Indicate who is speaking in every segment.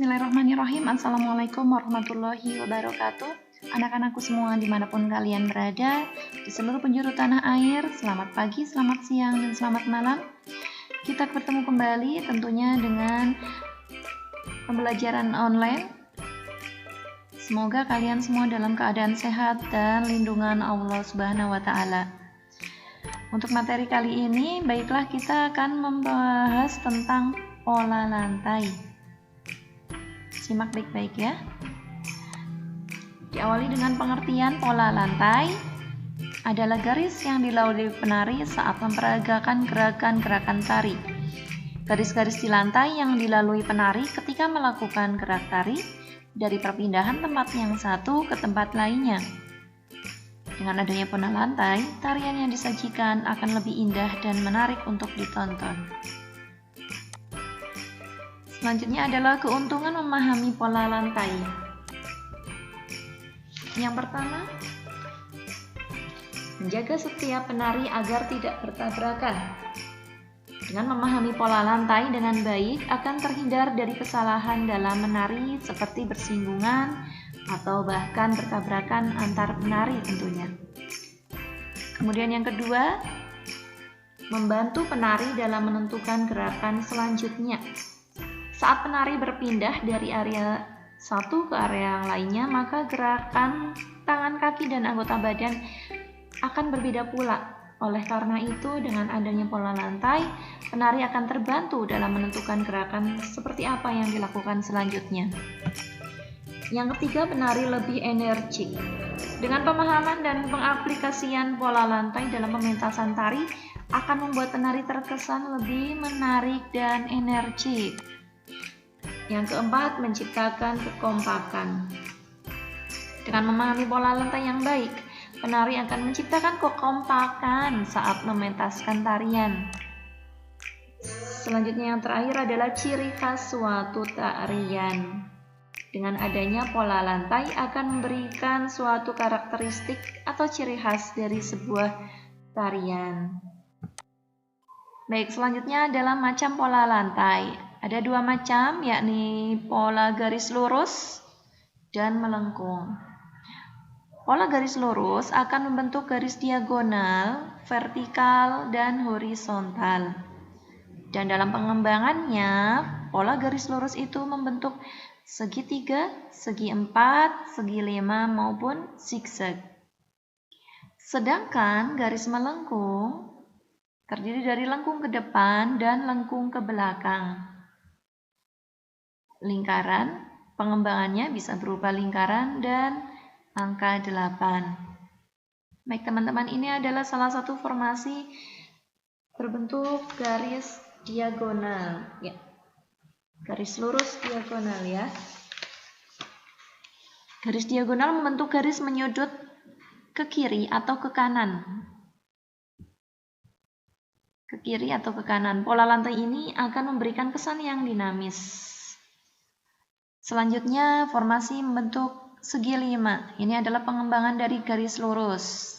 Speaker 1: Bismillahirrahmanirrahim. Assalamualaikum warahmatullahi wabarakatuh. Anak-anakku semua dimanapun kalian berada, di seluruh penjuru tanah air, selamat pagi, selamat siang, dan selamat malam. Kita bertemu kembali tentunya dengan pembelajaran online. Semoga kalian semua dalam keadaan sehat dan lindungan Allah Subhanahu wa Ta'ala. Untuk materi kali ini, baiklah kita akan membahas tentang pola lantai. Simak baik-baik ya. Diawali dengan pengertian pola lantai adalah garis yang dilalui penari saat memperagakan gerakan-gerakan tari. Garis-garis di lantai yang dilalui penari ketika melakukan gerak tari dari perpindahan tempat yang satu ke tempat lainnya. Dengan adanya pola lantai, tarian yang disajikan akan lebih indah dan menarik untuk ditonton. Selanjutnya adalah keuntungan memahami pola lantai. Yang pertama, menjaga setiap penari agar tidak bertabrakan. Dengan memahami pola lantai dengan baik, akan terhindar dari kesalahan dalam menari seperti bersinggungan atau bahkan bertabrakan antar penari tentunya. Kemudian yang kedua, membantu penari dalam menentukan gerakan selanjutnya. Saat penari berpindah dari area satu ke area yang lainnya, maka gerakan tangan, kaki, dan anggota badan akan berbeda pula. Oleh karena itu, dengan adanya pola lantai, penari akan terbantu dalam menentukan gerakan seperti apa yang dilakukan selanjutnya. Yang ketiga, penari lebih energik. Dengan pemahaman dan pengaplikasian pola lantai dalam pementasan tari, akan membuat penari terkesan lebih menarik dan energik. Yang keempat, menciptakan kekompakan. Dengan memahami pola lantai yang baik, penari akan menciptakan kekompakan saat mementaskan tarian. Selanjutnya yang terakhir adalah ciri khas suatu tarian. Dengan adanya pola lantai akan memberikan suatu karakteristik atau ciri khas dari sebuah tarian. Baik, selanjutnya adalah macam pola lantai. Ada dua macam, yakni pola garis lurus dan melengkung. Pola garis lurus akan membentuk garis diagonal, vertikal, dan horizontal. Dan dalam pengembangannya, pola garis lurus itu membentuk segitiga, segi 4, segi 5, maupun zigzag. Sedangkan garis melengkung terdiri dari lengkung ke depan dan lengkung ke belakang. Lingkaran, pengembangannya bisa berupa lingkaran dan angka 8. Baik teman-teman, ini adalah salah satu formasi berbentuk garis diagonal. Ya. Garis lurus diagonal ya. Garis diagonal membentuk garis menyudut ke kiri atau ke kanan. Ke kiri atau ke kanan. Pola lantai ini akan memberikan kesan yang dinamis. Selanjutnya, formasi membentuk segi 5. Ini adalah pengembangan dari garis lurus.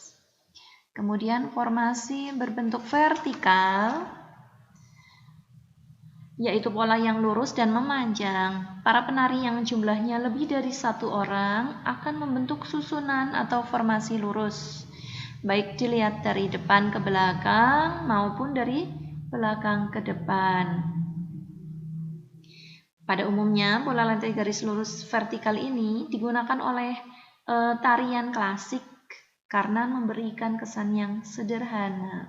Speaker 1: Kemudian formasi berbentuk vertikal, yaitu pola yang lurus dan memanjang. Para penari yang jumlahnya lebih dari satu orang akan membentuk susunan atau formasi lurus, baik dilihat dari depan ke belakang maupun dari belakang ke depan. Pada umumnya, pola lantai garis lurus vertikal ini digunakan oleh tarian klasik karena memberikan kesan yang sederhana.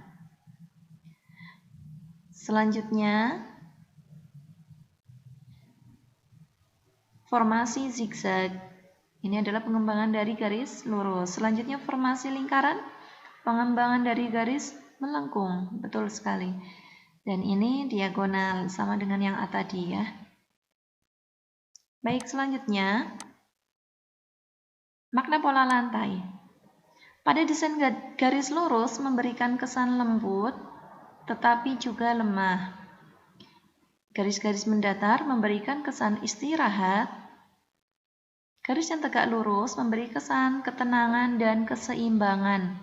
Speaker 1: Selanjutnya, formasi zigzag. Ini adalah pengembangan dari garis lurus. Selanjutnya, formasi lingkaran, pengembangan dari garis melengkung. Betul sekali. Dan ini diagonal, sama dengan yang tadi ya. Baik, selanjutnya, makna pola lantai. Pada desain garis lurus memberikan kesan lembut, tetapi juga lemah. Garis-garis mendatar memberikan kesan istirahat. Garis yang tegak lurus memberi kesan ketenangan dan keseimbangan.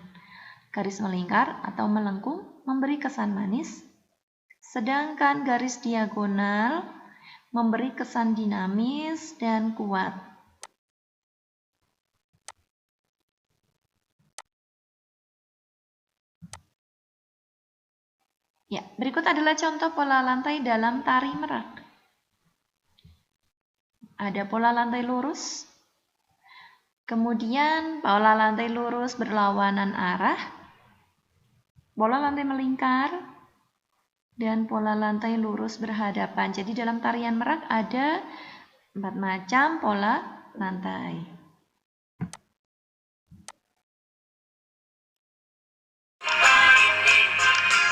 Speaker 1: Garis melingkar atau melengkung memberi kesan manis. Sedangkan garis diagonal memberi kesan dinamis dan kuat. Ya, berikut adalah contoh pola lantai dalam tari merak. Ada pola lantai lurus, kemudian pola lantai lurus berlawanan arah, pola lantai melingkar, dan pola lantai lurus berhadapan. Jadi dalam tarian merak ada 4 macam pola lantai.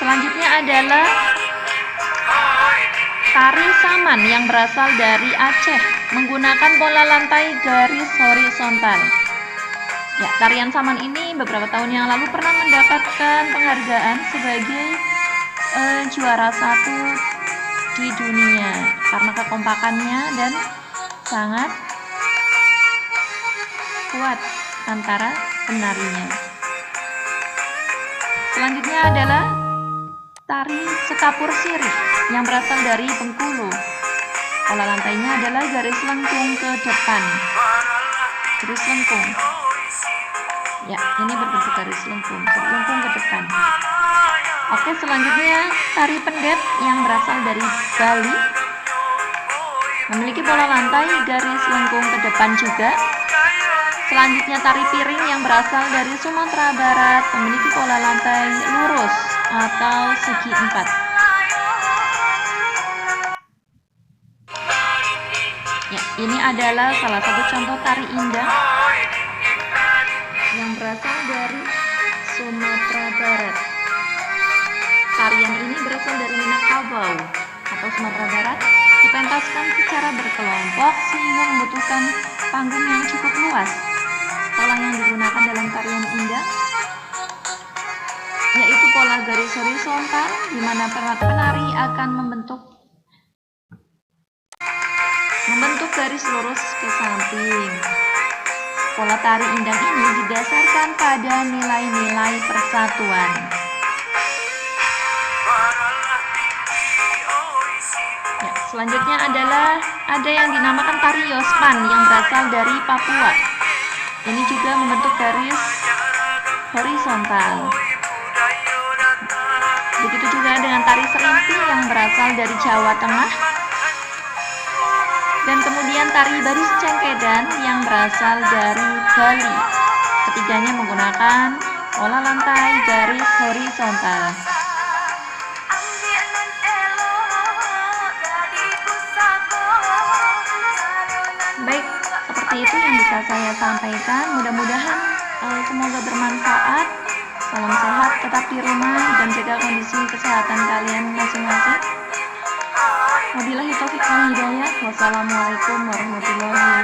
Speaker 1: Selanjutnya adalah tari saman yang berasal dari Aceh menggunakan pola lantai garis horizontal. Ya, tarian saman ini beberapa tahun yang lalu pernah mendapatkan penghargaan sebagai juara 1 di dunia karena kekompakannya dan sangat kuat antara penarinya. Selanjutnya adalah tari sekapur sirih yang berasal dari Bengkulu. Pola lantainya adalah garis lengkung ke depan. Garis lengkung. Ya, ini berbentuk garis lengkung ke depan. Oke, selanjutnya tari pendet yang berasal dari Bali. Memiliki pola lantai garis lengkung ke depan juga. Selanjutnya tari piring yang berasal dari Sumatera Barat memiliki pola lantai lurus atau segi 4. Ya, ini adalah salah satu contoh tari indah yang berasal dari Sumatera Barat. Tarian ini berasal dari Minangkabau atau Sumatera Barat, dipentaskan secara berkelompok sehingga membutuhkan panggung yang cukup luas. Pola yang digunakan dalam tarian indah yaitu pola garis horizontal, di mana penari akan membentuk garis lurus ke samping. Pola tari indah ini didasarkan pada nilai-nilai persatuan. Ya, selanjutnya adalah ada yang dinamakan tari Yospan yang berasal dari Papua. Ini juga membentuk garis horizontal. Begitu juga dengan tari Serimpi yang berasal dari Jawa Tengah. Dan kemudian tari baris cengkedan yang berasal dari Bali. Ketiganya menggunakan pola lantai garis horizontal. Baik, seperti itu yang bisa saya sampaikan. Mudah-mudahan semoga bermanfaat. Salam sehat, tetap di rumah dan jaga kondisi kesehatan kalian masing-masing. Wabillahi taufiq wal hidayah. Wassalamualaikum warahmatullahi wabarakatuh.